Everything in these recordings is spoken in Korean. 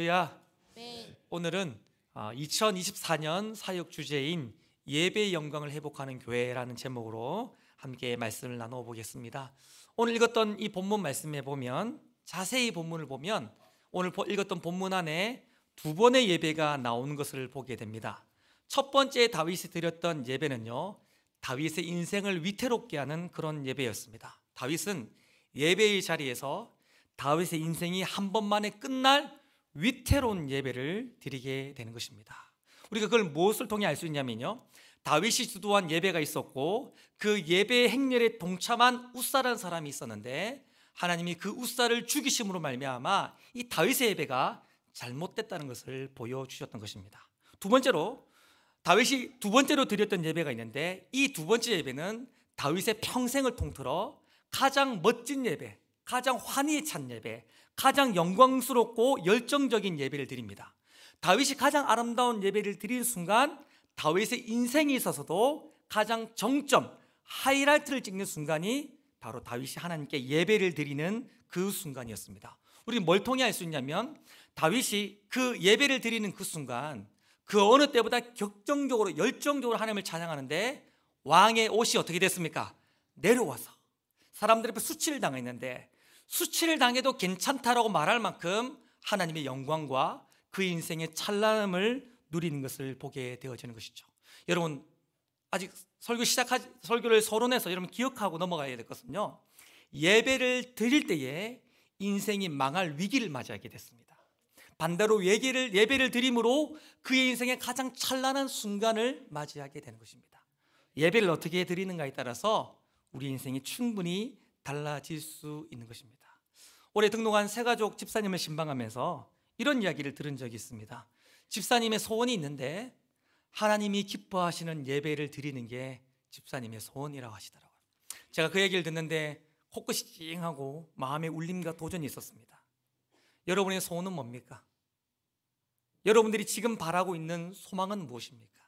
할렐루야. 네. 오늘은 2024년 사역 주제인 예배의 영광을 회복하는 교회라는 제목으로 함께 말씀을 나누어 보겠습니다. 오늘 읽었던 이 본문 말씀에 보면, 자세히 본문을 보면 오늘 읽었던 본문 안에 두 번의 예배가 나오는 것을 보게 됩니다. 첫 번째 다윗이 드렸던 예배는요, 다윗의 인생을 위태롭게 하는 그런 예배였습니다. 다윗은 예배의 자리에서 다윗의 인생이 한 번만에 끝날 위태로운 예배를 드리게 되는 것입니다. 우리가 그걸 무엇을 통해 알 수 있냐면요, 다윗이 주도한 예배가 있었고 그 예배 행렬에 동참한 웃사라는 사람이 있었는데, 하나님이 그 웃사를 죽이심으로 말미암아 이 다윗의 예배가 잘못됐다는 것을 보여주셨던 것입니다. 두 번째로, 다윗이 두 번째로 드렸던 예배가 있는데, 이 두 번째 예배는 다윗의 평생을 통틀어 가장 멋진 예배, 가장 환희에 찬 예배, 가장 영광스럽고 열정적인 예배를 드립니다. 다윗이 가장 아름다운 예배를 드린 순간, 다윗의 인생에 있어서도 가장 정점, 하이라이트를 찍는 순간이 바로 다윗이 하나님께 예배를 드리는 그 순간이었습니다. 우리는 뭘 통해 알 수 있냐면, 다윗이 그 예배를 드리는 그 순간, 그 어느 때보다 격정적으로 열정적으로 하나님을 찬양하는데, 왕의 옷이 어떻게 됐습니까? 내려와서 사람들 앞에 수치를 당했는데, 수치를 당해도 괜찮다라고 말할 만큼 하나님의 영광과 그 인생의 찬란함을 누리는 것을 보게 되어지는 것이죠. 여러분, 아직 설교를 서론해서 여러분 기억하고 넘어가야 될 것은요, 예배를 드릴 때에 인생이 망할 위기를 맞이하게 됐습니다. 반대로 예배를 드림으로 그의 인생의 가장 찬란한 순간을 맞이하게 되는 것입니다. 예배를 어떻게 드리는가에 따라서 우리 인생이 충분히 달라질 수 있는 것입니다. 올해 등록한 새가족 집사님을 신방하면서 이런 이야기를 들은 적이 있습니다. 집사님의 소원이 있는데 하나님이 기뻐하시는 예배를 드리는 게 집사님의 소원이라고 하시더라고요. 제가 그 얘기를 듣는데 코끝이 찡하고 마음의 울림과 도전이 있었습니다. 여러분의 소원은 뭡니까? 여러분들이 지금 바라고 있는 소망은 무엇입니까?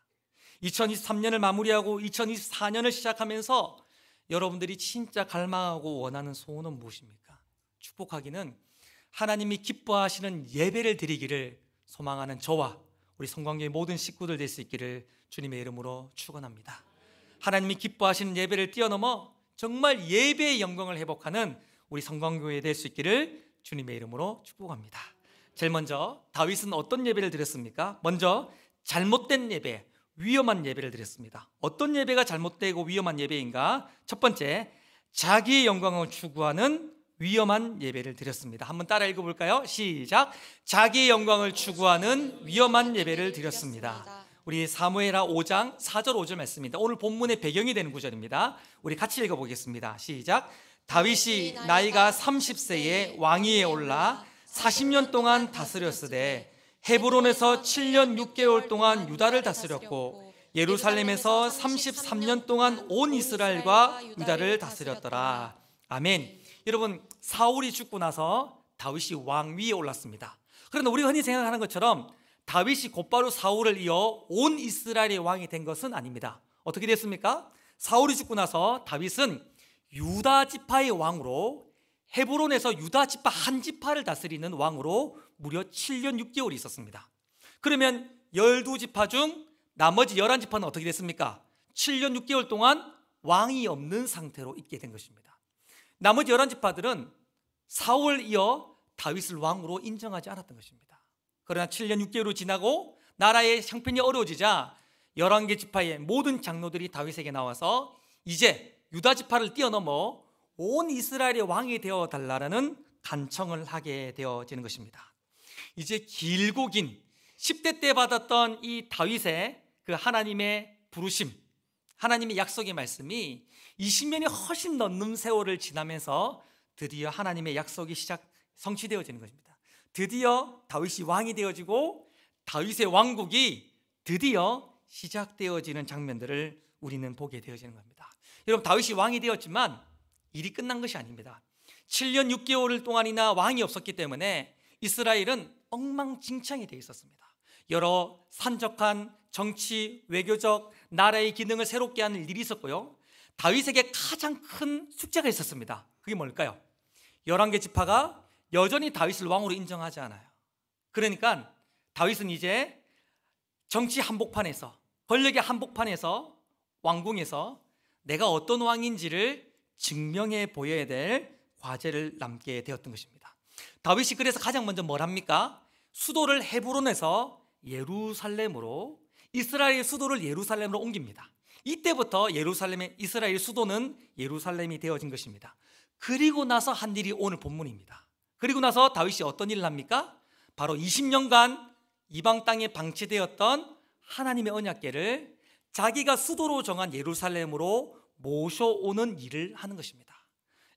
2023년을 마무리하고 2024년을 시작하면서 여러분들이 진짜 갈망하고 원하는 소원은 무엇입니까? 축복하기는 하나님이 기뻐하시는 예배를 드리기를 소망하는 저와 우리 성광교회 모든 식구들 될 수 있기를 주님의 이름으로 축원합니다. 하나님이 기뻐하시는 예배를 뛰어넘어 정말 예배의 영광을 회복하는 우리 성광교회 될 수 있기를 주님의 이름으로 축복합니다. 제일 먼저 다윗은 어떤 예배를 드렸습니까? 먼저 잘못된 예배, 위험한 예배를 드렸습니다. 어떤 예배가 잘못되고 위험한 예배인가? 첫 번째, 자기의 영광을 추구하는 위험한 예배를 드렸습니다. 한번 따라 읽어볼까요? 시작. 자기의 영광을 추구하는 위험한 예배를 드렸습니다. 우리 사무엘하 5장 4절 5절 말씀입니다. 오늘 본문의 배경이 되는 구절입니다. 우리 같이 읽어보겠습니다. 시작. 다윗이 나이가 30세에 왕위에 올라 40년 동안 다스렸으되 헤브론에서 7년 6개월 동안 유다를 다스렸고 예루살렘에서 33년 동안 온 이스라엘과 유다를 다스렸더라. 아멘. 여러분, 사울이 죽고 나서 다윗이 왕위에 올랐습니다. 그런데 우리가 흔히 생각하는 것처럼 다윗이 곧바로 사울을 이어 온 이스라엘의 왕이 된 것은 아닙니다. 어떻게 됐습니까? 사울이 죽고 나서 다윗은 유다 지파의 왕으로, 헤브론에서 유다 지파 한 지파를 다스리는 왕으로 무려 7년 6개월이 있었습니다. 그러면 12지파 중 나머지 11지파는 어떻게 됐습니까? 7년 6개월 동안 왕이 없는 상태로 있게 된 것입니다. 나머지 11지파들은 사울을 이어 다윗을 왕으로 인정하지 않았던 것입니다. 그러나 7년 6개월이 지나고 나라의 형편이 어려워지자 11개 지파의 모든 장로들이 다윗에게 나와서 이제 유다 지파를 뛰어넘어 온 이스라엘의 왕이 되어달라는 간청을 하게 되어지는 것입니다. 이제 길고 긴 10대 때 받았던 이 다윗의 그 하나님의 부르심, 하나님의 약속의 말씀이 20년이 훨씬 넘는 세월을 지나면서 드디어 하나님의 약속이 성취되어지는 것입니다. 드디어 다윗이 왕이 되어지고 다윗의 왕국이 드디어 시작되어지는 장면들을 우리는 보게 되어지는 겁니다. 여러분, 다윗이 왕이 되었지만 일이 끝난 것이 아닙니다. 7년 6개월 동안이나 왕이 없었기 때문에 이스라엘은 엉망진창이 되어 있었습니다. 여러 산적한 정치, 외교적, 나라의 기능을 새롭게 하는 일이 있었고요, 다윗에게 가장 큰 숙제가 있었습니다. 그게 뭘까요? 11개 지파가 여전히 다윗을 왕으로 인정하지 않아요. 그러니까 다윗은 이제 정치 한복판에서, 권력의 한복판에서, 왕궁에서 내가 어떤 왕인지를 증명해 보여야 될 과제를 남게 되었던 것입니다. 다윗이 그래서 가장 먼저 뭘 합니까? 수도를 헤브론에서 예루살렘으로, 이스라엘의 수도를 예루살렘으로 옮깁니다. 이때부터 이스라엘 수도는 예루살렘이 되어진 것입니다. 그리고 나서 한 일이 오늘 본문입니다. 그리고 나서 다윗이 어떤 일을 합니까? 바로 20년간 이방 땅에 방치되었던 하나님의 언약궤를 자기가 수도로 정한 예루살렘으로 모셔오는 일을 하는 것입니다.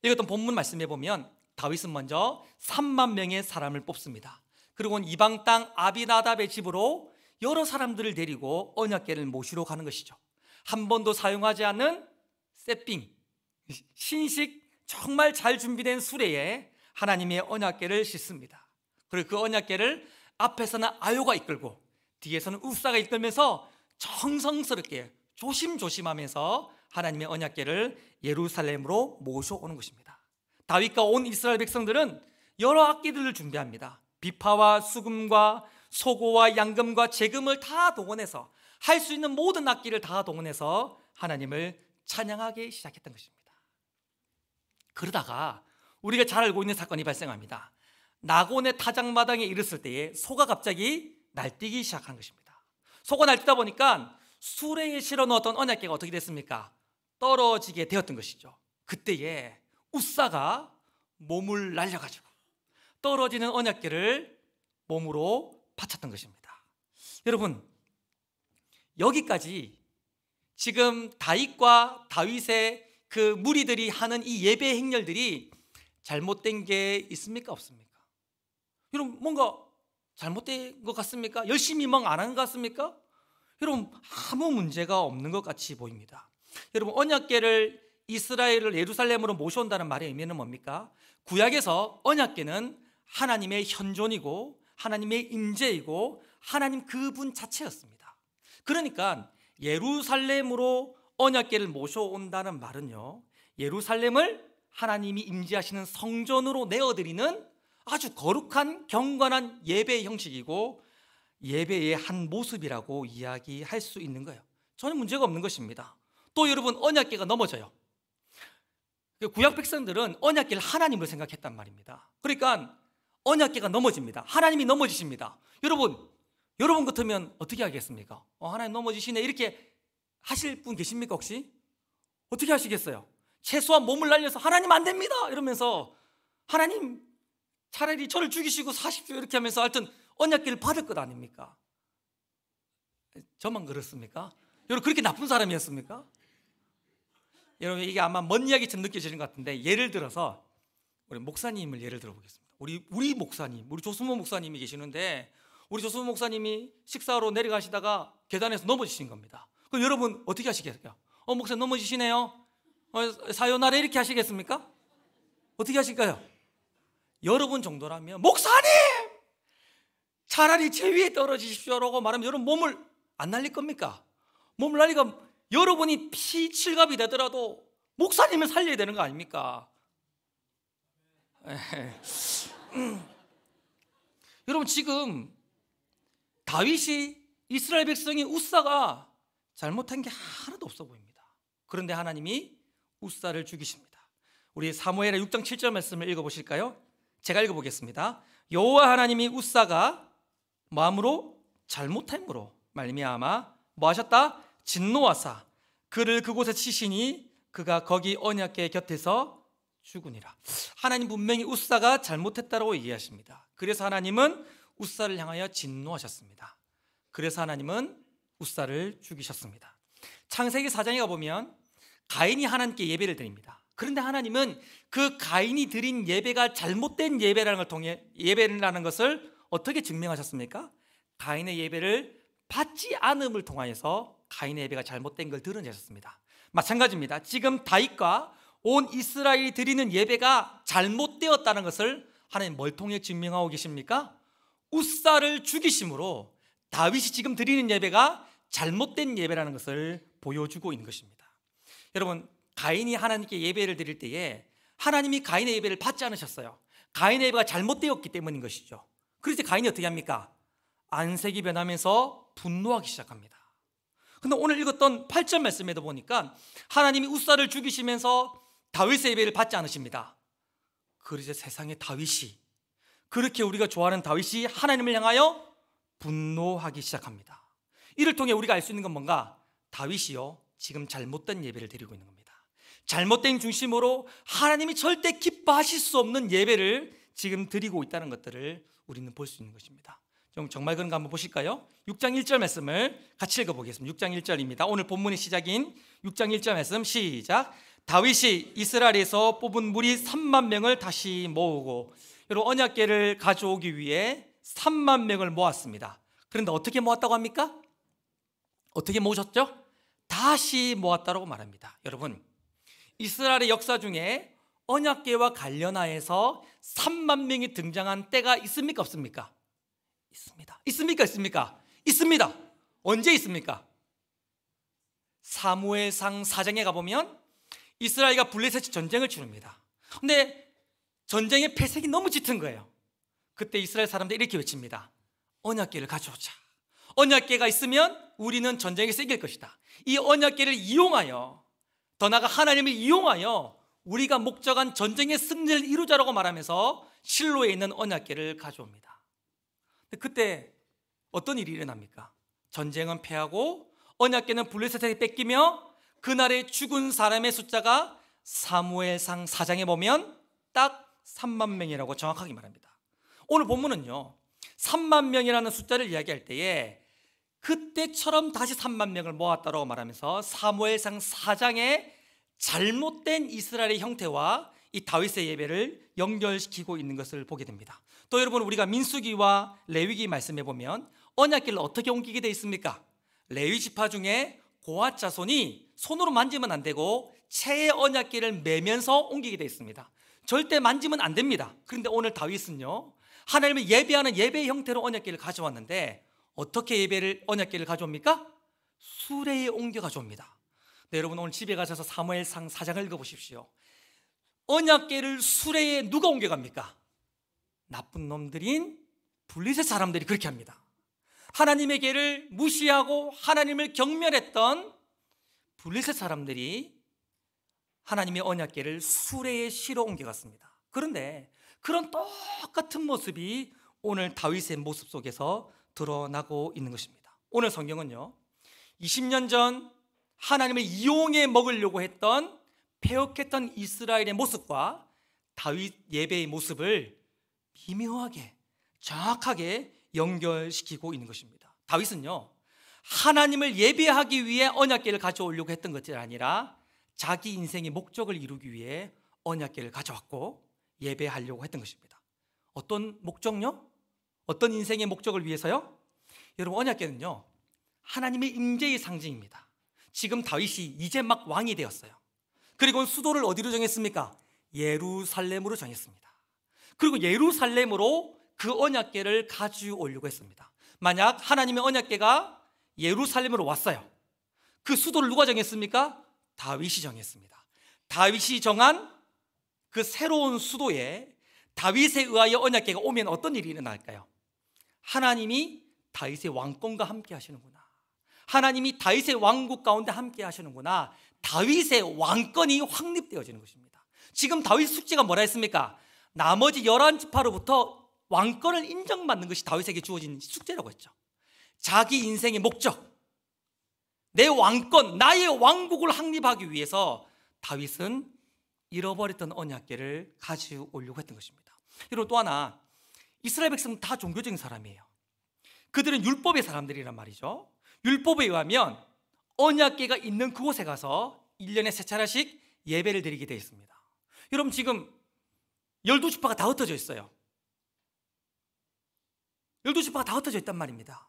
읽었던 본문 말씀해 보면 다윗은 먼저 3만 명의 사람을 뽑습니다. 그리고 이방 땅 아비나답의 집으로 여러 사람들을 데리고 언약궤를 모시러 가는 것이죠. 한 번도 사용하지 않은 세핑, 신식, 정말 잘 준비된 수레에 하나님의 언약궤를 싣습니다. 그리고 그 언약궤를 앞에서는 아요가 이끌고 뒤에서는 우사가 이끌면서 정성스럽게 조심조심하면서 하나님의 언약궤를 예루살렘으로 모셔오는 것입니다. 다윗과 온 이스라엘 백성들은 여러 악기들을 준비합니다. 비파와 수금과 소고와 양금과 재금을 다 동원해서, 할 수 있는 모든 악기를 다 동원해서 하나님을 찬양하기 시작했던 것입니다. 그러다가 우리가 잘 알고 있는 사건이 발생합니다. 나곤의 타작마당에 이르렀을 때에 소가 갑자기 날뛰기 시작한 것입니다. 소가 날뛰다 보니까 수레에 실어 넣었던 언약궤가 어떻게 됐습니까? 떨어지게 되었던 것이죠. 그때에 우사가 몸을 날려가지고 떨어지는 언약궤를 몸으로 바쳤던 것입니다. 여러분, 여기까지 지금 다윗의 그 무리들이 하는 이 예배 행렬들이 잘못된 게 있습니까? 없습니까? 여러분, 뭔가 잘못된 것 같습니까? 열심히 막 안 한 것 같습니까? 여러분, 아무 문제가 없는 것 같이 보입니다. 여러분, 언약궤를 이스라엘을 예루살렘으로 모셔온다는 말의 의미는 뭡니까? 구약에서 언약궤는 하나님의 현존이고 하나님의 임재이고 하나님 그분 자체였습니다. 그러니까 예루살렘으로 언약궤를 모셔온다는 말은요, 예루살렘을 하나님이 임재하시는 성전으로 내어드리는 아주 거룩한 경건한 예배의 형식이고 예배의 한 모습이라고 이야기할 수 있는 거예요. 전혀 문제가 없는 것입니다. 또 여러분, 언약궤가 넘어져요. 구약 백성들은 언약궤를 하나님으로 생각했단 말입니다. 그러니까 언약궤가 넘어집니다. 하나님이 넘어지십니다. 여러분 같으면 어떻게 하겠습니까? 하나님 넘어지시네, 이렇게 하실 분 계십니까? 혹시? 어떻게 하시겠어요? 최소한 몸을 날려서 하나님 안 됩니다 이러면서, 하나님 차라리 저를 죽이시고 사십시오 이렇게 하면서 하여튼 언약궤를 받을 것 아닙니까? 저만 그렇습니까? 여러분, 그렇게 나쁜 사람이었습니까? 여러분, 이게 아마 먼 이야기처럼 느껴지는 것 같은데, 예를 들어서 우리 목사님을 예를 들어 보겠습니다. 우리 목사님, 우리 조수모 목사님이 계시는데, 우리 조수모 목사님이 식사로 내려가시다가 계단에서 넘어지신 겁니다. 그럼 여러분 어떻게 하시겠어요? 목사님 넘어지시네요. 사요나라 이렇게 하시겠습니까? 어떻게 하실까요? 여러분 정도라면 목사님 차라리 제 위에 떨어지십시오라고 말하면 여러분 몸을 안 날릴 겁니까? 몸을 날리가 여러분이 피칠갑이 되더라도 목사님을 살려야 되는 거 아닙니까? 여러분, 지금 다윗이, 이스라엘 백성이 우사가 잘못한 게 하나도 없어 보입니다. 그런데 하나님이 우사를 죽이십니다. 우리 사무엘하 6장 7절 말씀을 읽어보실까요? 제가 읽어보겠습니다. 여호와 하나님이 우사가 마음으로 잘못함으로 말미암아 뭐 하셨다? 진노하사 그를 그곳에 치시니 그가 거기 언약궤 곁에서 죽으니라. 하나님 분명히 우사가 잘못했다고 얘기하십니다. 그래서 하나님은 우사를 향하여 진노하셨습니다. 그래서 하나님은 우사를 죽이셨습니다. 창세기 4장에 가보면 가인이 하나님께 예배를 드립니다. 그런데 하나님은 그 가인이 드린 예배가 잘못된 예배라는 걸 통해, 예배라는 것을 어떻게 증명하셨습니까? 가인의 예배를 받지 않음을 통하여서 가인의 예배가 잘못된 걸 드러내셨습니다. 마찬가지입니다. 지금 다윗과 온 이스라엘이 드리는 예배가 잘못되었다는 것을 하나님 뭘 통해 증명하고 계십니까? 우사를 죽이심으로 다윗이 지금 드리는 예배가 잘못된 예배라는 것을 보여주고 있는 것입니다. 여러분, 가인이 하나님께 예배를 드릴 때에 하나님이 가인의 예배를 받지 않으셨어요. 가인의 예배가 잘못되었기 때문인 것이죠. 그래서 가인이 어떻게 합니까? 안색이 변하면서 분노하기 시작합니다. 근데 오늘 읽었던 8절 말씀에도 보니까 하나님이 웃사를 죽이시면서 다윗의 예배를 받지 않으십니다. 그래서 세상의 다윗이, 그렇게 우리가 좋아하는 다윗이 하나님을 향하여 분노하기 시작합니다. 이를 통해 우리가 알 수 있는 건 뭔가? 다윗이요, 지금 잘못된 예배를 드리고 있는 겁니다. 잘못된 중심으로 하나님이 절대 기뻐하실 수 없는 예배를 지금 드리고 있다는 것들을 우리는 볼 수 있는 것입니다. 정말 그런가 한번 보실까요? 6장 1절 말씀을 같이 읽어보겠습니다. 6장 1절입니다. 오늘 본문의 시작인 6장 1절 말씀 시작. 다윗이 이스라엘에서 뽑은 무리 3만 명을 다시 모으고, 여러분, 언약궤를 가져오기 위해 3만 명을 모았습니다. 그런데 어떻게 모았다고 합니까? 어떻게 모으셨죠? 다시 모았다고 말합니다. 여러분, 이스라엘의 역사 중에 언약궤와 관련하여서 3만 명이 등장한 때가 있습니까? 없습니까? 있습니다. 있습니까? 있습니까? 있습니다. 언제 있습니까? 사무엘상 4장에 가보면 이스라엘과 블레셋이 전쟁을 치릅니다. 근데 전쟁의 패색이 너무 짙은 거예요. 그때 이스라엘 사람들이 이렇게 외칩니다. 언약궤를 가져오자. 언약궤가 있으면 우리는 전쟁에서 이길 것이다. 이 언약궤를 이용하여, 더 나아가 하나님을 이용하여 우리가 목적한 전쟁의 승리를 이루자라고 말하면서 실로에 있는 언약궤를 가져옵니다. 그때 어떤 일이 일어납니까? 전쟁은 패하고 언약궤는 블레셋에게 뺏기며 그날에 죽은 사람의 숫자가 사무엘상 4장에 보면 딱 3만 명이라고 정확하게 말합니다. 오늘 본문은요, 3만 명이라는 숫자를 이야기할 때에 그때처럼 다시 3만 명을 모았다고 말하면서 사무엘상 4장에 잘못된 이스라엘의 형태와 이 다윗의 예배를 연결시키고 있는 것을 보게 됩니다. 또 여러분, 우리가 민수기와 레위기 말씀해 보면 언약궤를 어떻게 옮기게 되어 있습니까? 레위 지파 중에 고앗 자손이 손으로 만지면 안 되고 채의 언약궤를 매면서 옮기게 되어 있습니다. 절대 만지면 안 됩니다. 그런데 오늘 다윗은요, 하나님을 예배하는 예배의 형태로 언약궤를 가져왔는데 어떻게 언약궤를 가져옵니까? 수레에 옮겨 가져옵니다. 네, 여러분, 오늘 집에 가셔서 사무엘상 4장을 읽어보십시오. 언약궤를 수레에 누가 옮겨갑니까? 나쁜 놈들인 블레셋 사람들이 그렇게 합니다. 하나님의 궤를 무시하고 하나님을 경멸했던 블레셋 사람들이 하나님의 언약궤를 수레에 실어 옮겨갔습니다. 그런데 그런 똑같은 모습이 오늘 다윗의 모습 속에서 드러나고 있는 것입니다. 오늘 성경은요, 20년 전 하나님을 이용해 먹으려고 했던 패역했던 이스라엘의 모습과 다윗 예배의 모습을 미묘하게 정확하게 연결시키고 있는 것입니다. 다윗은요, 하나님을 예배하기 위해 언약궤를 가져오려고 했던 것이 아니라 자기 인생의 목적을 이루기 위해 언약궤를 가져왔고 예배하려고 했던 것입니다. 어떤 목적요? 어떤 인생의 목적을 위해서요? 여러분, 언약궤는요, 하나님의 임재의 상징입니다. 지금 다윗이 이제 막 왕이 되었어요. 그리고 수도를 어디로 정했습니까? 예루살렘으로 정했습니다. 그리고 예루살렘으로 그 언약궤를 가져오려고 했습니다. 만약 하나님의 언약궤가 예루살렘으로 왔어요. 그 수도를 누가 정했습니까? 다윗이 정했습니다. 다윗이 정한 그 새로운 수도에 다윗에 의하여 언약궤가 오면 어떤 일이 일어날까요? 하나님이 다윗의 왕권과 함께 하시는구나. 하나님이 다윗의 왕국 가운데 함께 하시는구나. 다윗의 왕권이 확립되어지는 것입니다. 지금 다윗 숙제가 뭐라 했습니까? 나머지 11지파로부터 왕권을 인정받는 것이 다윗에게 주어진 숙제라고 했죠. 자기 인생의 목적, 내 왕권, 나의 왕국을 확립하기 위해서 다윗은 잃어버렸던 언약궤를 가져오려고 했던 것입니다. 그리고 또 하나, 이스라엘 백성은 다 종교적인 사람이에요. 그들은 율법의 사람들이란 말이죠. 율법에 의하면 언약궤가 있는 그곳에 가서 1년에 3차례씩 예배를 드리게 되어 있습니다. 여러분, 지금 12지파가 다 흩어져 있어요. 12지파가 다 흩어져 있단 말입니다.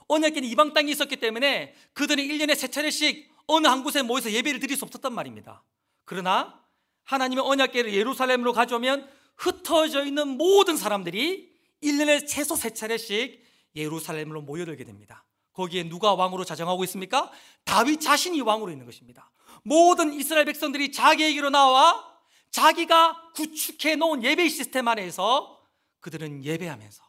언약궤는 이방 땅에 있었기 때문에 그들은 1년에 3차례씩 어느 한 곳에 모여서 예배를 드릴 수 없었단 말입니다. 그러나 하나님의 언약궤를 예루살렘으로 가져오면 흩어져 있는 모든 사람들이 1년에 최소 3차례씩 예루살렘으로 모여들게 됩니다. 거기에 누가 왕으로 자정하고 있습니까? 다윗 자신이 왕으로 있는 것입니다. 모든 이스라엘 백성들이 자기에게로 나와 자기가 구축해 놓은 예배 시스템 안에서 그들은 예배하면서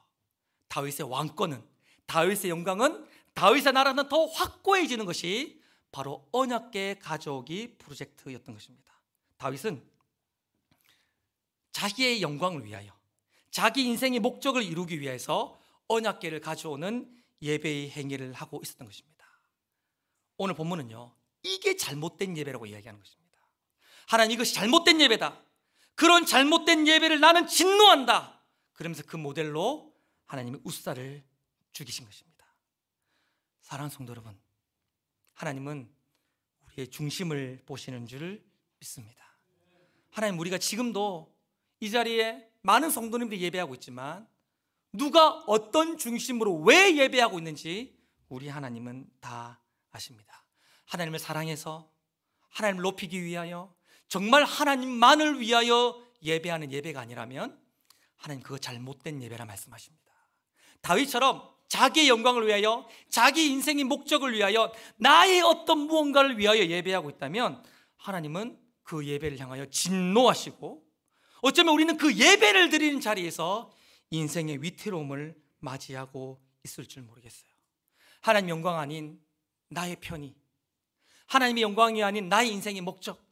다윗의 왕권은, 다윗의 영광은, 다윗의 나라는 더 확고해지는 것이 바로 언약궤 가져오기 프로젝트였던 것입니다. 다윗은 자기의 영광을 위하여, 자기 인생의 목적을 이루기 위해서 언약궤를 가져오는 예배의 행위를 하고 있었던 것입니다. 오늘 본문은요, 이게 잘못된 예배라고 이야기하는 것입니다. 하나님, 이것이 잘못된 예배다. 그런 잘못된 예배를 나는 진노한다. 그러면서 그 모델로 하나님이 우사를 죽이신 것입니다. 사랑하는 성도 여러분, 하나님은 우리의 중심을 보시는 줄 믿습니다. 하나님, 우리가 지금도 이 자리에 많은 성도님들이 예배하고 있지만 누가 어떤 중심으로 왜 예배하고 있는지 우리 하나님은 다 아십니다. 하나님을 사랑해서 하나님을 높이기 위하여, 정말 하나님만을 위하여 예배하는 예배가 아니라면 하나님, 그거 잘못된 예배라 말씀하십니다. 다윗처럼 자기의 영광을 위하여, 자기 인생의 목적을 위하여, 나의 어떤 무언가를 위하여 예배하고 있다면 하나님은 그 예배를 향하여 진노하시고, 어쩌면 우리는 그 예배를 드리는 자리에서 인생의 위태로움을 맞이하고 있을 줄 모르겠어요. 하나님 영광 아닌 나의 편의, 하나님의 영광이 아닌 나의 인생의 목적,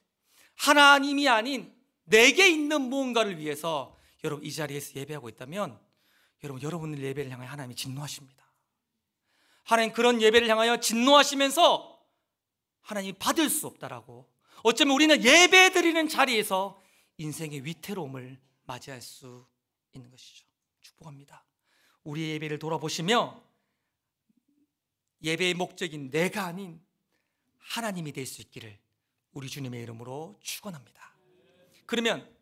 하나님이 아닌 내게 있는 무언가를 위해서 여러분 이 자리에서 예배하고 있다면 여러분의 예배를 향하여 하나님이 진노하십니다. 하나님, 그런 예배를 향하여 진노하시면서 하나님이 받을 수 없다라고, 어쩌면 우리는 예배 드리는 자리에서 인생의 위태로움을 맞이할 수 있는 것이죠. 축복합니다. 우리의 예배를 돌아보시며 예배의 목적인 내가 아닌 하나님이 될 수 있기를 우리 주님의 이름으로 축원합니다. 그러면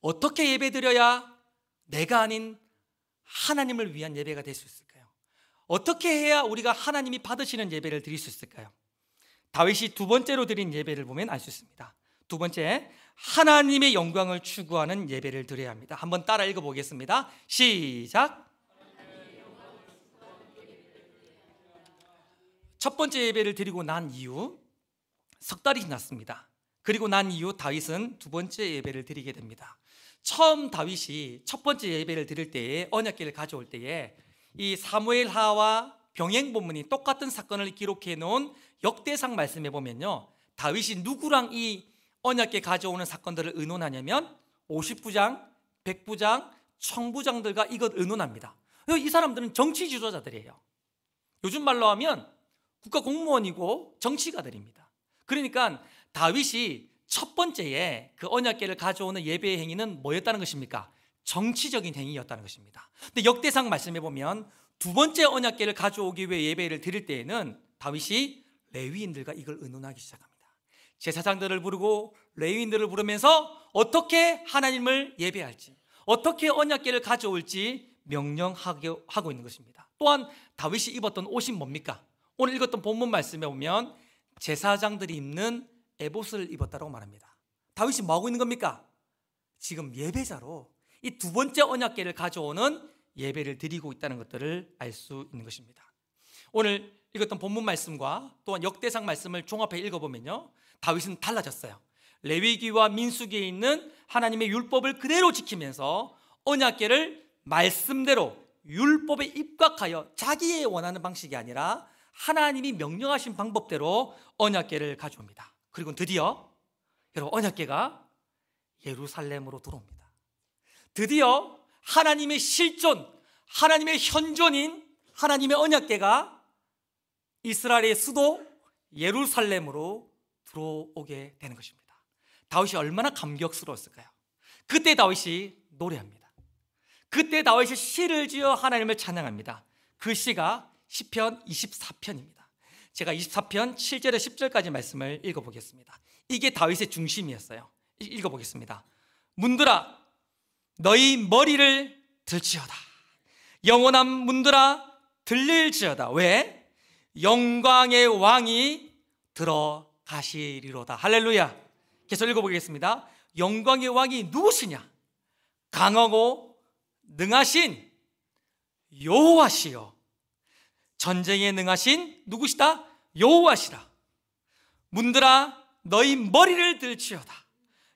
어떻게 예배 드려야 내가 아닌 하나님을 위한 예배가 될 수 있을까요? 어떻게 해야 우리가 하나님이 받으시는 예배를 드릴 수 있을까요? 다윗이 두 번째로 드린 예배를 보면 알 수 있습니다. 두 번째, 하나님의 영광을 추구하는 예배를 드려야 합니다. 한번 따라 읽어보겠습니다. 시작. 첫 번째 예배를 드리고 난 이후 석 달이 지났습니다. 그리고 난 이후 다윗은 두 번째 예배를 드리게 됩니다. 처음 다윗이 첫 번째 예배를 드릴 때에, 언약궤를 가져올 때에 이 사무엘하와 병행 본문이 똑같은 사건을 기록해 놓은 역대상 말씀에 보면요, 다윗이 누구랑 이 언약궤 가져오는 사건들을 의논하냐면 50부장, 100부장, 1000부장들과 이것 의논합니다. 이 사람들은 정치 지도자들이에요. 요즘 말로 하면 국가 공무원이고 정치가들입니다. 그러니까 다윗이 첫 번째에 그 언약궤를 가져오는 예배의 행위는 뭐였다는 것입니까? 정치적인 행위였다는 것입니다. 근데 역대상 말씀해 보면 두 번째 언약궤를 가져오기 위해 예배를 드릴 때에는 다윗이 레위인들과 이걸 의논하기 시작합니다. 제사장들을 부르고 레위인들을 부르면서 어떻게 하나님을 예배할지, 어떻게 언약궤를 가져올지 명령하고 있는 것입니다. 또한 다윗이 입었던 옷이 뭡니까? 오늘 읽었던 본문 말씀에 보면 제사장들이 입는 에봇을 입었다고 말합니다. 다윗이 뭐하고 있는 겁니까? 지금 예배자로 이 두 번째 언약궤를 가져오는 예배를 드리고 있다는 것들을 알 수 있는 것입니다. 오늘 읽었던 본문 말씀과 또한 역대상 말씀을 종합해 읽어보면요, 다윗은 달라졌어요. 레위기와 민수기에 있는 하나님의 율법을 그대로 지키면서 언약궤를 말씀대로 율법에 입각하여 자기의 원하는 방식이 아니라 하나님이 명령하신 방법대로 언약궤를 가져옵니다. 그리고 드디어 여러분, 언약궤가 예루살렘으로 들어옵니다. 드디어 하나님의 실존, 하나님의 현존인 하나님의 언약궤가 이스라엘의 수도 예루살렘으로 들어오게 되는 것입니다. 다윗이 얼마나 감격스러웠을까요? 그때 다윗이 노래합니다. 그때 다윗이 시를 지어 하나님을 찬양합니다. 그 시가 시편 24편입니다. 제가 24편 7절에 10절까지 말씀을 읽어보겠습니다. 이게 다윗의 중심이었어요. 읽어보겠습니다. 문들아, 너희 머리를 들지어다. 영원한 문들아, 들릴지어다. 왜? 영광의 왕이 들어가시리로다. 할렐루야. 계속 읽어보겠습니다. 영광의 왕이 누구시냐? 강하고 능하신 여호와시여. 전쟁에 능하신 누구시다? 여호와시라. 문들아, 너희 머리를 들지어다.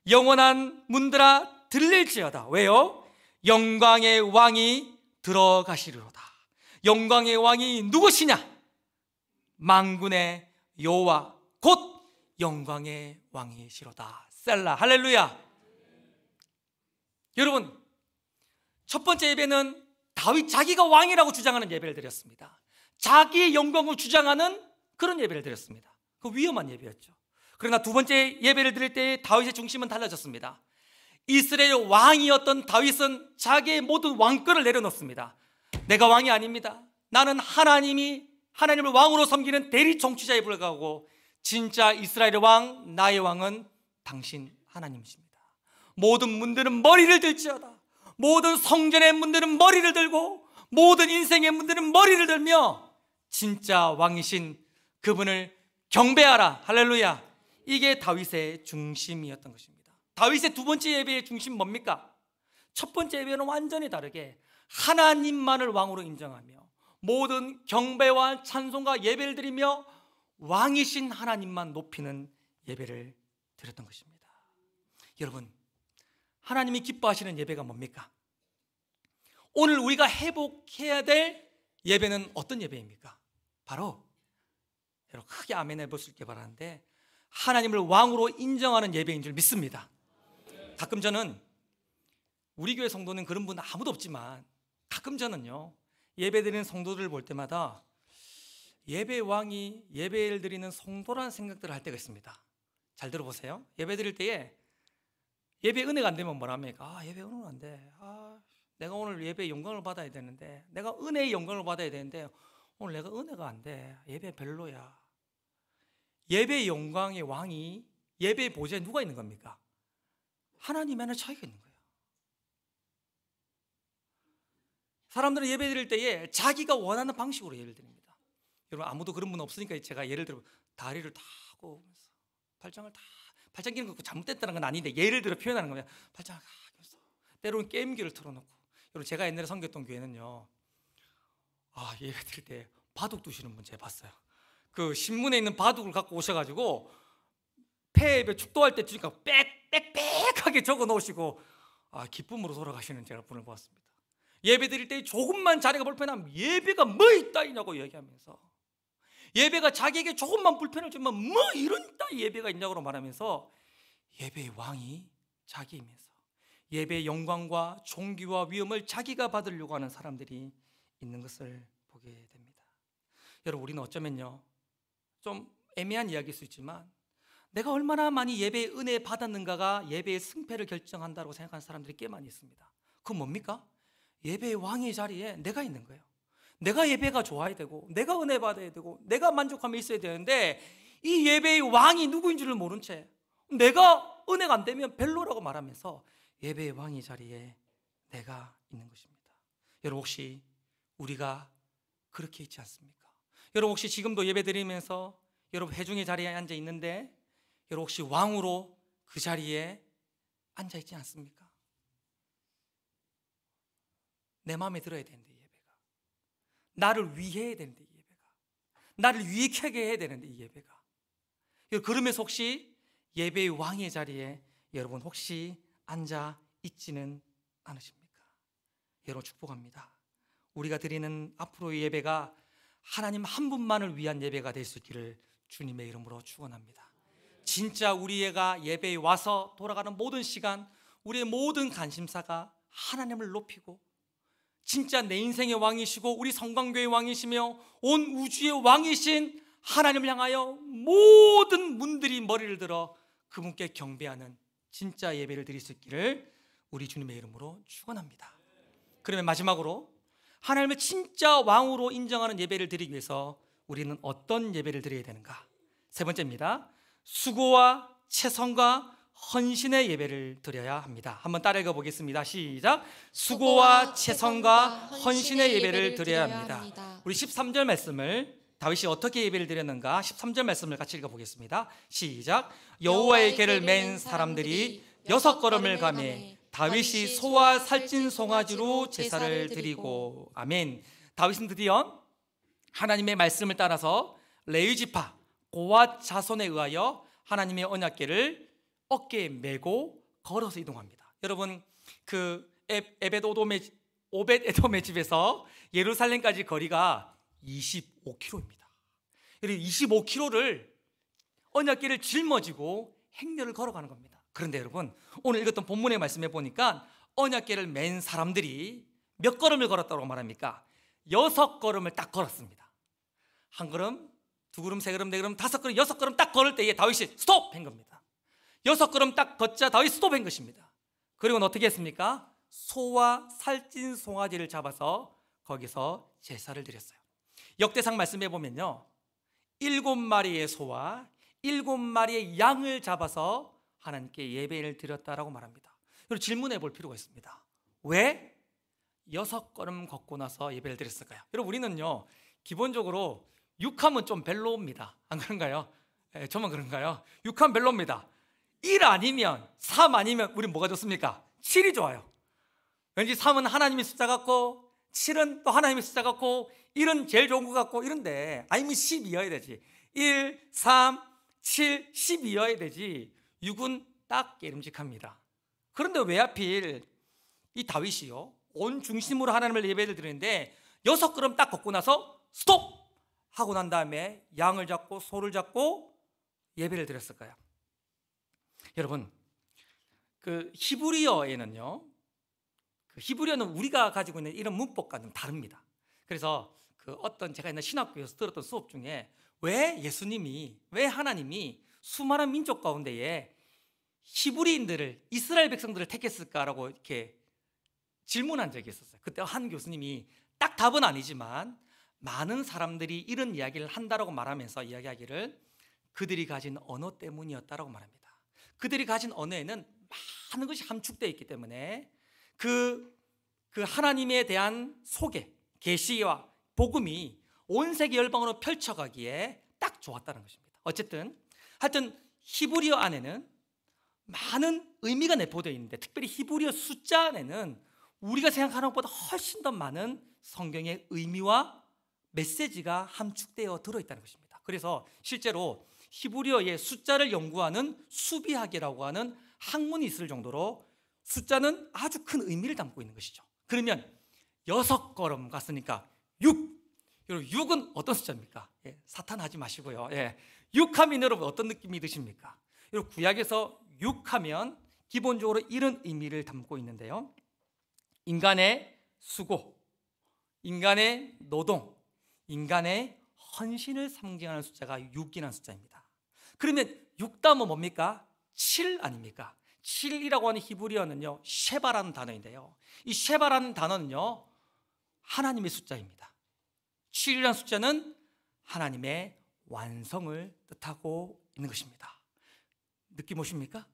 영원한 문들아, 들릴지어다. 왜요? 영광의 왕이 들어가시리로다. 영광의 왕이 누구시냐? 만군의 여호와 곧 영광의 왕이시로다. 셀라. 할렐루야. 여러분, 첫 번째 예배는 다윗 자기가 왕이라고 주장하는 예배를 드렸습니다. 자기의 영광을 주장하는 그런 예배를 드렸습니다. 그 위험한 예배였죠. 그러나 두 번째 예배를 드릴 때 다윗의 중심은 달라졌습니다. 이스라엘 왕이었던 다윗은 자기의 모든 왕권을 내려놓습니다. 내가 왕이 아닙니다. 나는 하나님을 왕으로 섬기는 대리 정치자에 불과하고 진짜 이스라엘의 왕, 나의 왕은 당신 하나님이십니다. 모든 문들은 머리를 들지어다. 모든 성전의 문들은 머리를 들고 모든 인생의 문들은 머리를 들며 진짜 왕이신 그분을 경배하라. 할렐루야. 이게 다윗의 중심이었던 것입니다. 다윗의 두 번째 예배의 중심 뭡니까? 첫 번째 예배는 완전히 다르게 하나님만을 왕으로 인정하며 모든 경배와 찬송과 예배를 드리며 왕이신 하나님만 높이는 예배를 드렸던 것입니다. 여러분, 하나님이 기뻐하시는 예배가 뭡니까? 오늘 우리가 회복해야 될 예배는 어떤 예배입니까? 바로 여러분 크게 아멘 해보실게 바라는데 하나님을 왕으로 인정하는 예배인 줄 믿습니다. 가끔 저는 우리 교회 성도는 그런 분 아무도 없지만 가끔 저는요 예배드리는 성도들을 볼 때마다 예배 왕이 예배를 드리는 성도라는 생각들을 할 때가 있습니다. 잘 들어보세요. 예배 드릴 때에 예배 은혜가 안 되면 뭐라 합니까? 예배 은혜가 안 돼. 내가 오늘 예배의 영광을 받아야 되는데, 내가 은혜의 영광을 받아야 되는데 오늘 내가 은혜가 안 돼. 예배 별로야. 예배의 영광의 왕이 예배의 보좌에 누가 있는 겁니까? 하나님 안에 자기가 있는 거예요. 사람들은 예배 드릴 때에 자기가 원하는 방식으로 예배를 드립니다. 여러분 아무도 그런 분 없으니까 제가 예를 들어 다리를 다 하고 팔짱 끼는 거 잘못됐다는 건 아닌데 예를 들어 표현하는 거예요. 팔짱을 하면서 때로는 게임기를 틀어놓고. 여러분 제가 옛날에 섬겼던 교회는요 예배 드릴 때 바둑 두시는 분 제가 봤어요. 그 신문에 있는 바둑을 갖고 오셔가지고 폐에 축도할 때 주니까 빽빽빽하게 적어 놓으시고 기쁨으로 돌아가시는 제가 분을 보았습니다. 예배 드릴 때 조금만 자리가 불편하면 예배가 뭐 있다이냐고 얘기하면서 예배가 자기에게 조금만 불편을 주면 뭐 이런 따위 예배가 있냐고 말하면서 예배의 왕이 자기이면서 예배의 영광과 존귀와 위엄을 자기가 받으려고 하는 사람들이 있는 것을 보게 됩니다. 여러분 우리는 어쩌면요 좀 애매한 이야기일 수 있지만 내가 얼마나 많이 예배의 은혜 받았는가가 예배의 승패를 결정한다고 생각하는 사람들이 꽤 많이 있습니다. 그건 뭡니까? 예배의 왕의 자리에 내가 있는 거예요. 내가 예배가 좋아야 되고 내가 은혜 받아야 되고 내가 만족하며 있어야 되는데 이 예배의 왕이 누구인 줄을 모른 채 내가 은혜가 안 되면 별로라고 말하면서 예배의 왕의 자리에 내가 있는 것입니다. 여러분 혹시 우리가 그렇게 있지 않습니까? 여러분 혹시 지금도 예배 드리면서 여러분 회중의 자리에 앉아 있는데 여러분 혹시 왕으로 그 자리에 앉아 있지 않습니까? 내 마음에 들어야 되는데 예배가 나를 위해야 되는데 예배가 나를 유익하게 해야 되는데 이 예배가 그러면서 혹시 예배의 왕의 자리에 여러분 혹시 앉아 있지는 않으십니까? 여러분 축복합니다. 우리가 드리는 앞으로의 예배가 하나님 한 분만을 위한 예배가 될 수 있기를 주님의 이름으로 축원합니다. 진짜 우리가 예배에 와서 돌아가는 모든 시간 우리의 모든 관심사가 하나님을 높이고 진짜 내 인생의 왕이시고 우리 성광교회의 왕이시며 온 우주의 왕이신 하나님을 향하여 모든 문들이 머리를 들어 그분께 경배하는 진짜 예배를 드릴 수 있기를 우리 주님의 이름으로 축원합니다. 그러면 마지막으로 하나님을 진짜 왕으로 인정하는 예배를 드리기 위해서 우리는 어떤 예배를 드려야 되는가? 세 번째입니다. 수고와 최선과 헌신의 예배를 드려야 합니다. 한번 따라 읽어보겠습니다. 시작. 수고와 최선과 헌신의 예배를 드려야 합니다. 우리 13절 말씀을 다윗이 어떻게 예배를 드렸는가 13절 말씀을 같이 읽어보겠습니다. 시작. 여호와의 궤를 맨 사람들이 6걸음을 가매 다윗이 소와 살찐 송아지로 제사를 드리고. 아멘. 다윗은 드디어 하나님의 말씀을 따라서 레위지파 고앗 자손에 의하여 하나님의 언약궤를 어깨에 메고 걸어서 이동합니다. 여러분 그 에벳오돔의 오벳 에돔의 집에서 예루살렘까지 거리가 25km입니다. 그리고 25km를 언약궤를 짊어지고 행렬을 걸어가는 겁니다. 그런데 여러분, 오늘 읽었던 본문의 말씀에 보니까 언약궤를 맨 사람들이 몇 걸음을 걸었다고 말합니까? 6걸음을 딱 걸었습니다. 한 걸음, 두 걸음, 세 걸음, 네 걸음, 다섯 걸음, 6걸음 딱 걸을 때에 다윗이 스톱! 한 겁니다. 6걸음 딱 걷자 다윗이 스톱! 한 것입니다. 그리고는 어떻게 했습니까? 소와 살찐 송아지를 잡아서 거기서 제사를 드렸어요. 역대상 말씀해 보면요, 7마리의 소와 7마리의 양을 잡아서 하나님께 예배를 드렸다라고 말합니다. 그리고 질문해 볼 필요가 있습니다. 왜 6걸음 걷고 나서 예배를 드렸을까요? 여러분, 우리는요 기본적으로 6하면 좀 별로입니다. 안 그런가요? 네, 저만 그런가요? 6하면 별로입니다. 1 아니면 3 아니면 우리 뭐가 좋습니까? 7이 좋아요. 왠지 3은 하나님의 숫자 같고 7은 또 하나님의 숫자 같고 1은 제일 좋은 것 같고 이런데, 아니면 10이어야 되지. 1, 3, 7, 10이어야 되지. 6은 딱 깨름직합니다. 그런데 왜 하필 이 다윗이요, 온 중심으로 하나님을 예배를 드리는데 6걸음 딱 걷고 나서 스톱! 하고 난 다음에 양을 잡고 소를 잡고 예배를 드렸을까요? 여러분, 그 히브리어에는요, 그 히브리어는 우리가 가지고 있는 이런 문법과는 다릅니다. 그래서 그 어떤 제가 옛날 신학교에서 들었던 수업 중에 왜 예수님이, 왜 하나님이 수많은 민족 가운데에 히브리인들을, 이스라엘 백성들을 택했을까라고 이렇게 질문한 적이 있었어요. 그때 한 교수님이 딱 답은 아니지만 많은 사람들이 이런 이야기를 한다라고 말하면서 이야기하기를 그들이 가진 언어 때문이었다라고 말합니다. 그들이 가진 언어에는 많은 것이 함축되어 있기 때문에 그 하나님에 대한 소개, 계시와 복음이 온 세계 열방으로 펼쳐가기에 딱 좋았다는 것입니다. 어쨌든 하여튼 히브리어 안에는 많은 의미가 내포되어 있는데, 특별히 히브리어 숫자 안에는 우리가 생각하는 것보다 훨씬 더 많은 성경의 의미와 메시지가 함축되어 들어있다는 것입니다. 그래서 실제로 히브리어의 숫자를 연구하는 수비학이라고 하는 학문이 있을 정도로 숫자는 아주 큰 의미를 담고 있는 것이죠. 그러면 6걸음 갔으니까 6. 여러분, 6은 어떤 숫자입니까? 사탄하지 마시고요. 6하면 여러분 어떤 느낌이 드십니까? 여러분, 구약에서 6하면 기본적으로 이런 의미를 담고 있는데요, 인간의 수고, 인간의 노동, 인간의 헌신을 상징하는 숫자가 6이라는 숫자입니다. 그러면 6다음은 뭡니까? 7 아닙니까? 7이라고 하는 히브리어는요, 쉐바라는 단어인데요, 이 쉐바라는 단어는요 하나님의 숫자입니다. 7이라는 숫자는 하나님의 완성을 뜻하고 있는 것입니다. 느낌 오십니까?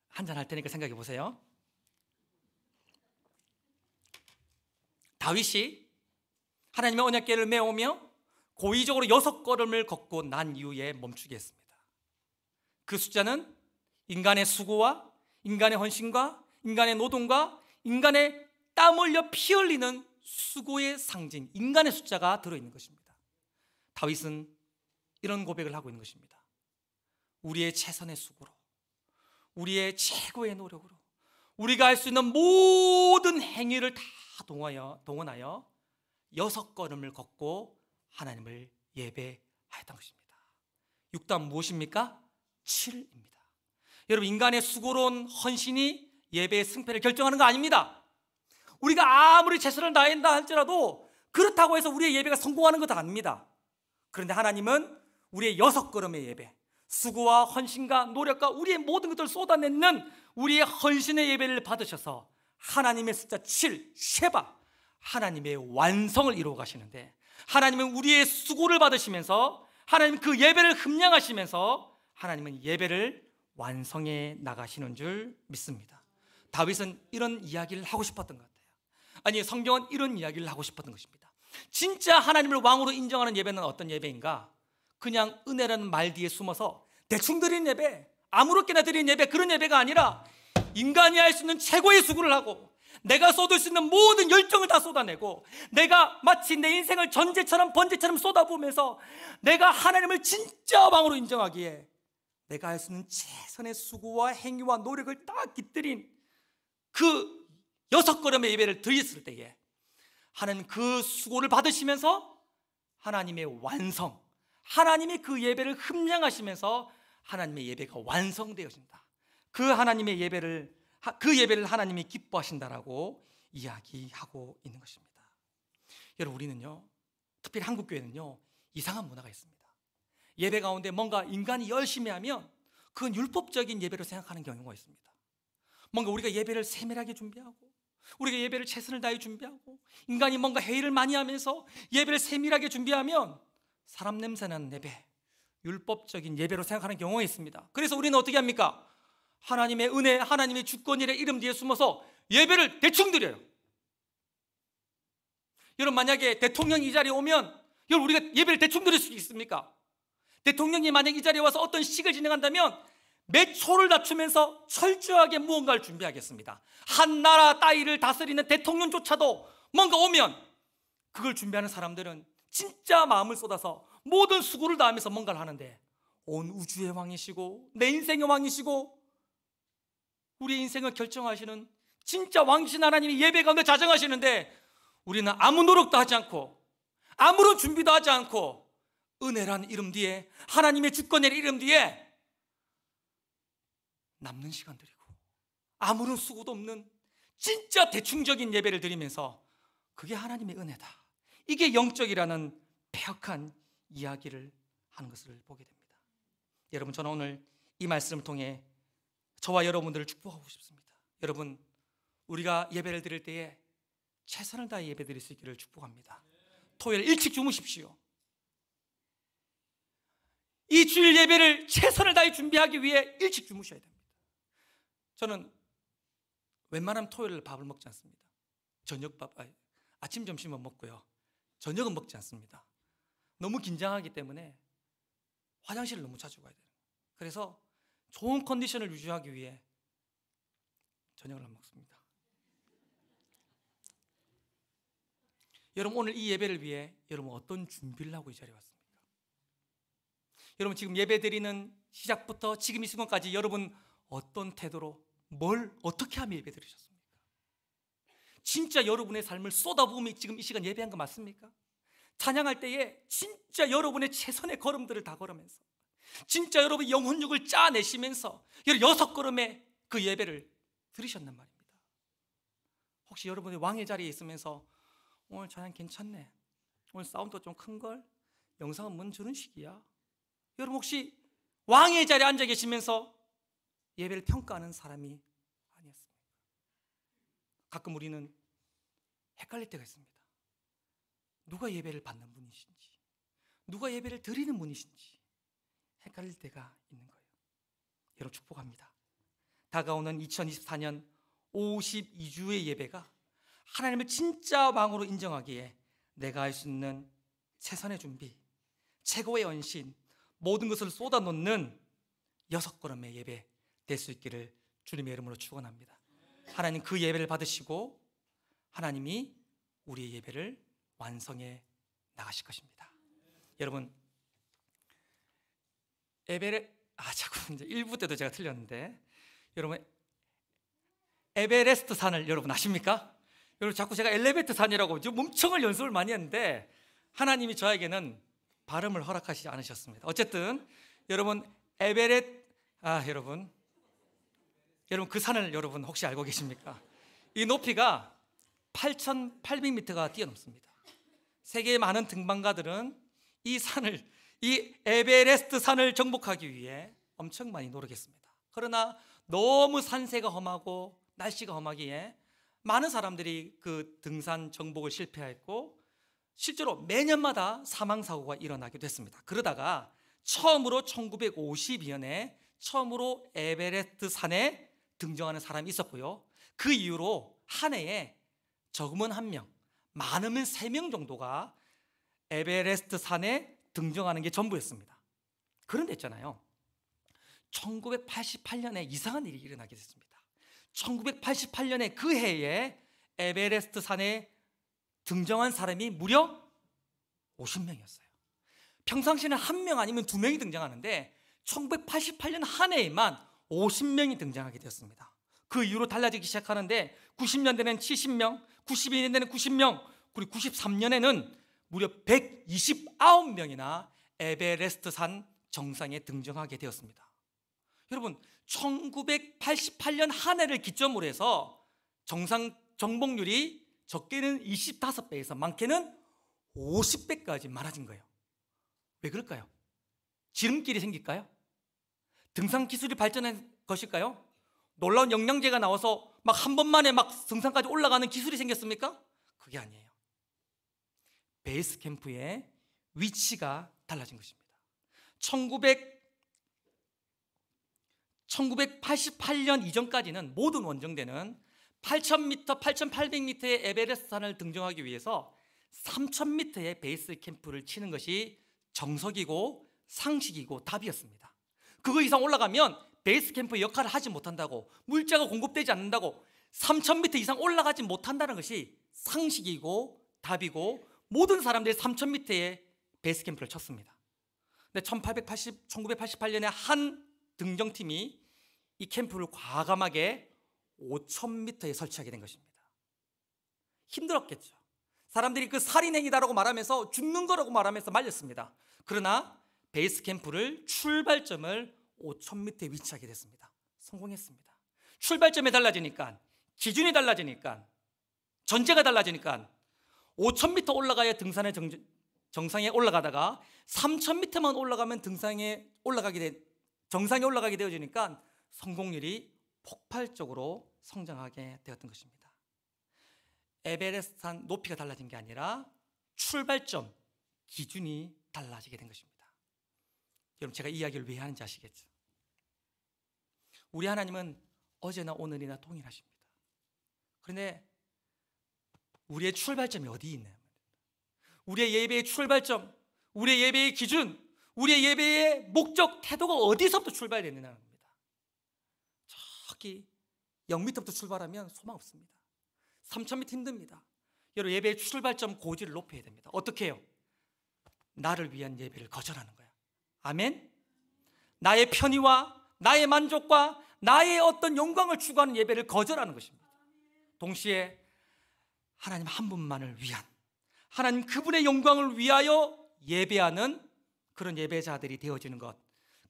한잔 할 테니까 생각해 보세요. 다윗이 하나님의 언약궤를 메오며 고의적으로 6걸음을 걷고 난 이후에 멈추게 했습니다. 그 숫자는 인간의 수고와 인간의 헌신과 인간의 노동과 인간의 땀 흘려 피 흘리는 수고의 상징, 인간의 숫자가 들어있는 것입니다. 다윗은 이런 고백을 하고 있는 것입니다. 우리의 최선의 수고로, 우리의 최고의 노력으로 우리가 할 수 있는 모든 행위를 다 동원하여 6걸음을 걷고 하나님을 예배하였던 것입니다. 6다음 무엇입니까? 7입니다. 여러분, 인간의 수고로운 헌신이 예배의 승패를 결정하는 거 아닙니다. 우리가 아무리 최선을 다한다 할지라도 그렇다고 해서 우리의 예배가 성공하는 것도 아닙니다. 그런데 하나님은 우리의 6걸음의 예배, 수고와 헌신과 노력과 우리의 모든 것들을 쏟아내는 우리의 헌신의 예배를 받으셔서 하나님의 숫자 7, 쉐바, 하나님의 완성을 이루어 가시는데, 하나님은 우리의 수고를 받으시면서 하나님 그 예배를 흠량하시면서 하나님은 예배를 완성해 나가시는 줄 믿습니다. 다윗은 이런 이야기를 하고 싶었던 것 같아요. 아니, 성경은 이런 이야기를 하고 싶었던 것입니다. 진짜 하나님을 왕으로 인정하는 예배는 어떤 예배인가? 그냥 은혜라는 말 뒤에 숨어서 대충 드리는 예배, 아무렇게나 드리는 예배, 그런 예배가 아니라 인간이 할 수 있는 최고의 수고를 하고 내가 쏟을 수 있는 모든 열정을 다 쏟아내고 내가 마치 내 인생을 전제처럼 번제처럼 쏟아부으면서 내가 하나님을 진짜 왕으로 인정하기에 내가 할 수 있는 최선의 수고와 행위와 노력을 다 깃들인 그 6걸음의 예배를 드렸을 때에 하나님 그 수고를 받으시면서 하나님의 완성, 하나님의 그 예배를 흠량하시면서 하나님의 예배가 완성되어진다. 그 하나님의 예배를 하나님이 기뻐하신다라고 이야기하고 있는 것입니다. 여러분, 우리는요, 특별히 한국교회는요, 이상한 문화가 있습니다. 예배 가운데 뭔가 인간이 열심히 하면 그건 율법적인 예배로 생각하는 경우가 있습니다. 뭔가 우리가 예배를 세밀하게 준비하고, 우리가 예배를 최선을 다해 준비하고, 인간이 뭔가 회의를 많이 하면서 예배를 세밀하게 준비하면 사람 냄새나는 예배, 율법적인 예배로 생각하는 경우가 있습니다. 그래서 우리는 어떻게 합니까? 하나님의 은혜, 하나님의 주권이라는 이름 뒤에 숨어서 예배를 대충 드려요. 여러분, 만약에 대통령이 이 자리에 오면 여러분, 우리가 예배를 대충 드릴 수 있습니까? 대통령이 만약 이 자리에 와서 어떤 식을 진행한다면 몇 초를 낮추면서 철저하게 무언가를 준비하겠습니다. 한 나라 따위를 다스리는 대통령조차도 뭔가 오면 그걸 준비하는 사람들은 진짜 마음을 쏟아서 모든 수고를 다하면서 뭔가를 하는데, 온 우주의 왕이시고 내 인생의 왕이시고 우리의 인생을 결정하시는 진짜 왕이신 하나님이 예배 가운데 자정하시는데, 우리는 아무 노력도 하지 않고 아무런 준비도 하지 않고 은혜라는 이름 뒤에, 하나님의 주권이라는 이름 뒤에 남는 시간들이고 아무런 수고도 없는 진짜 대충적인 예배를 드리면서 그게 하나님의 은혜다, 이게 영적이라는 폐역한 이야기를 하는 것을 보게 됩니다. 여러분, 저는 오늘 이 말씀을 통해 저와 여러분들을 축복하고 싶습니다. 여러분, 우리가 예배를 드릴 때에 최선을 다해 예배 드릴 수 있기를 축복합니다. 토요일 일찍 주무십시오. 이 주일 예배를 최선을 다해 준비하기 위해 일찍 주무셔야 됩니다. 저는 웬만하면 토요일 밥을 먹지 않습니다. 아침 점심은 먹고요, 저녁은 먹지 않습니다. 너무 긴장하기 때문에 화장실을 너무 자주 가야 돼요. 그래서 좋은 컨디션을 유지하기 위해 저녁을 안 먹습니다. 여러분, 오늘 이 예배를 위해 여러분 어떤 준비를 하고 이 자리에 왔습니까? 여러분, 지금 예배 드리는 시작부터 지금 이 순간까지 여러분 어떤 태도로 뭘 어떻게 하며 예배 드리셨습니까? 진짜 여러분의 삶을 쏟아부으며 지금 이 시간 예배한 거 맞습니까? 찬양할 때에 진짜 여러분의 최선의 걸음들을 다 걸으면서, 진짜 여러분의 영혼육을 짜내시면서 6걸음의 그 예배를 드리셨단 말입니다. 혹시 여러분의 왕의 자리에 있으면서 오늘 찬양 괜찮네, 오늘 사운드가 좀 큰걸, 영상은 뭔 저런 식이야, 여러분 혹시 왕의 자리에 앉아 계시면서 예배를 평가하는 사람이 아니었습니까? 가끔 우리는 헷갈릴 때가 있습니다. 누가 예배를 받는 분이신지, 누가 예배를 드리는 분이신지 헷갈릴 때가 있는 거예요. 여러분, 축복합니다. 다가오는 2024년 52주의 예배가 하나님을 진짜 왕으로 인정하기에 내가 할 수 있는 최선의 준비, 최고의 헌신, 모든 것을 쏟아놓는 6걸음의 예배 될 수 있기를 주님의 이름으로 축원합니다. 하나님 그 예배를 받으시고 하나님이 우리의 예배를 완성해 나가실 것입니다. 여러분, 자꾸 이제 1부 때도 제가 틀렸는데, 여러분 에베레스트 산을 여러분 아십니까? 여러분, 자꾸 제가 엘리베이터 산이라고 지금 엄청을 연습을 많이 했는데 하나님이 저에게는 발음을 허락하시지 않으셨습니다. 어쨌든 여러분 여러분 그 산을 여러분 혹시 알고 계십니까? 이 높이가 8,800m가 뛰어넘습니다. 세계의 많은 등반가들은 이 에베레스트 산을 정복하기 위해 엄청 많이 노력했습니다. 그러나 너무 산세가 험하고 날씨가 험하기에 많은 사람들이 그 등산 정복을 실패했고 실제로 매년마다 사망사고가 일어나기도 했습니다. 그러다가 처음으로 1952년에 처음으로 에베레스트 산에 등정하는 사람이 있었고요, 그 이후로 한 해에 적으면 1명, 많으면 3명 정도가 에베레스트 산에 등정하는 게 전부였습니다. 그런데 있잖아요, 1988년에 이상한 일이 일어나게 됐습니다. 1988년에 그 해에 에베레스트 산에 등정한 사람이 무려 50명이었어요. 평상시에는 1명 아니면 2명이 등장하는데 1988년 한 해에만 50명이 등장하게 되었습니다. 그 이후로 달라지기 시작하는데 90년대는 70명, 92년대는 90명, 그리고 93년에는 무려 129명이나 에베레스트산 정상에 등정하게 되었습니다. 여러분, 1988년 한 해를 기점으로 해서 정상 정복률이 적게는 25배에서 많게는 50배까지 많아진 거예요. 왜 그럴까요? 지름길이 생길까요? 등산 기술이 발전한 것일까요? 놀라운 영양제가 나와서 막 한 번만에 막 등산까지 올라가는 기술이 생겼습니까? 그게 아니에요. 베이스 캠프의 위치가 달라진 것입니다. 1988년 이전까지는 모든 원정대는 8,000m, 8,800m의 에베레스트 산을 등정하기 위해서 3,000m의 베이스 캠프를 치는 것이 정석이고 상식이고 답이었습니다. 그거 이상 올라가면 베이스 캠프의 역할을 하지 못한다고, 물자가 공급되지 않는다고, 3,000m 이상 올라가지 못한다는 것이 상식이고 답이고, 모든 사람들이 3,000m의 베이스 캠프를 쳤습니다. 근데 1988년에 한 등정팀이 이 캠프를 과감하게 5,000m에 설치하게 된 것입니다. 힘들었겠죠. 사람들이 그 살인행위다라고 말하면서, 죽는 거라고 말하면서 말렸습니다. 그러나 베이스 캠프를, 출발점을 5,000m에 위치하게 됐습니다. 성공했습니다. 출발점이 달라지니까, 기준이 달라지니까, 전제가 달라지니까 5,000m 올라가야 등산의 정상에 올라가다가 3,000m만 올라가면 정상에 올라가게 되어지니까 성공률이 폭발적으로 성장하게 되었던 것입니다. 에베레스트 산 높이가 달라진 게 아니라 출발점, 기준이 달라지게 된 것입니다. 여러분, 제가 이 이야기를 왜 하는지 아시겠죠? 우리 하나님은 어제나 오늘이나 동일하십니다. 그런데 우리의 출발점이 어디 있나요? 우리의 예배의 출발점, 우리의 예배의 기준, 우리의 예배의 목적, 태도가 어디서부터 출발되느냐는 겁니다. 저기 0m부터 출발하면 소망 없습니다. 3,000m 힘듭니다. 여러분, 예배의 출발점 고지를 높여야 됩니다. 어떻게 해요? 나를 위한 예배를 거절하는 거야. 아멘? 나의 편의와 나의 만족과 나의 어떤 영광을 추구하는 예배를 거절하는 것입니다. 동시에 하나님 한 분만을 위한, 하나님 그분의 영광을 위하여 예배하는 그런 예배자들이 되어지는 것,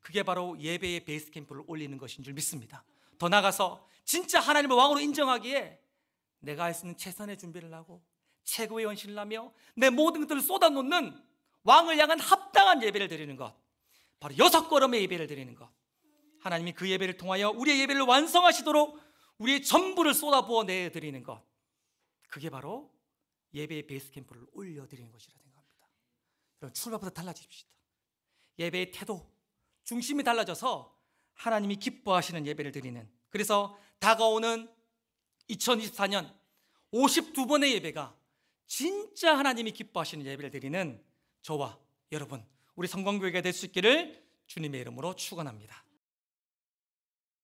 그게 바로 예배의 베이스 캠프를 올리는 것인 줄 믿습니다. 더 나아가서 진짜 하나님을 왕으로 인정하기에 내가 할 수 있는 최선의 준비를 하고 최고의 헌신을 하며 내 모든 것들을 쏟아놓는 왕을 향한 합당한 예배를 드리는 것, 바로 6걸음의 예배를 드리는 것, 하나님이 그 예배를 통하여 우리의 예배를 완성하시도록 우리의 전부를 쏟아부어 내드리는 것, 그게 바로 예배의 베이스 캠프를 올려드리는 것이라 생각합니다. 여러분, 출발부터 달라집시다. 예배의 태도, 중심이 달라져서 하나님이 기뻐하시는 예배를 드리는, 그래서 다가오는 2024년 52번의 예배가 진짜 하나님이 기뻐하시는 예배를 드리는 저와 여러분, 우리 성광교회가 될 수 있기를 주님의 이름으로 축원합니다.